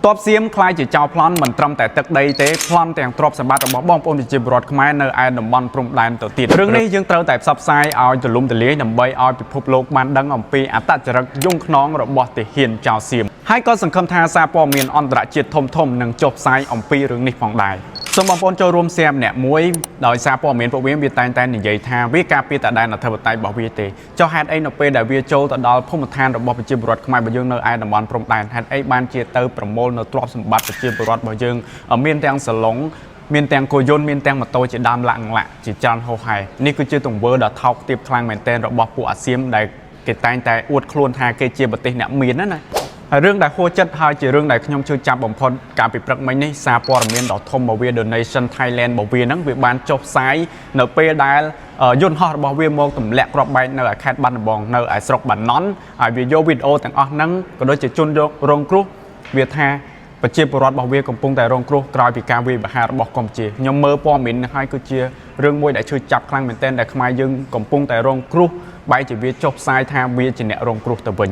ตบเสียมคลายจีเจ้าพลอนเหมือนตรำแต่ตึกใดเตะพลอนแต่งตรบสมบัติរបស់បងប្អូនជាប្រវត្តិខ្មែរនៅឯតំបន់ព្រំដែនទៅទៀតរឿងនេះយើងត្រូវតែផ្សព្វផ្សាយឲ្យទូលំទូលាយដើម្បីឲ្យពិភពលោកបានដឹងអំពីអត្តចរិតយង់ខ្នងរបស់ទាហានចៅសៀមហើយក៏សង្ឃឹមថាសារព័ត៌មានអន្តរជាតិធំៗនឹងចុះផ្សាយអំពីរឿងនេះផងដែរសូមបងប្អូនចូលរួមសៀមម្នាក់មួយដោយសារព័ត៌មានពួកវាតែងតែនិយាយថាវាការពារតែដែនអធិបតេយ្យរបស់វាទេចុះហេតុអីនៅពេលដែលវាចូលទៅដល់ភូមិឋានរបស់ប្រជាពលរដ្ឋខ្មែររបស់យើងនៅឯតំបន់ព្រំដែនហេតុអីបានជាទៅប្រមូលនៅទ្រព្យសម្បត្តិប្រជាពលរដ្ឋរបស់យើងមានទាំងសាឡុងមានទាំងគោយន្តមានទាំងម៉ូតូជាដើមឡាក់ជាច្រើនហោហែនេះគឺជាទង្វើដ៏ថោកទាបខ្លាំងមែនទែនរបស់ពួកអាសៀមដែលគេតែងតែអួតខ្លួនថាគេជាប្រទេសអ្នកមានណាហើយរឿងដែលហួចចិត្តហើយជារឿងដែលខ្ញុំជឿចាប់បំផុតកាលពីព្រឹកមិញនេះសារព័ត៌មានដ៏ធំរបស់វា Donation Thailand របស់វាហ្នឹងវាបានចុះផ្សាយនៅពេលដែលយន្តហោះរបស់វាមកទម្លាក់គ្រាប់បែកនៅខេត្តបាត់ដំបងនៅឯស្រុកបាណន់ហើយវាយកវីដេអូទាំងអស់ហ្នឹងក៏ដូចជាជនរងគ្រោះវាថាប្រជាពលរដ្ឋរបស់វាកំពុងតែរងគ្រោះក្រោយពីការវាយប្រហាររបស់កម្ពុជាខ្ញុំមើលព័ត៌មាននេះហើយគឺជារឿងមួយដែលឈឺចាប់ខ្លាំងមែនទែនដែលខ្មែរយើងកំពុងតែរងគ្រោះបែរជាវាចុះផ្សាយថាវាជាអ្នករងគ្រោះទៅវិញ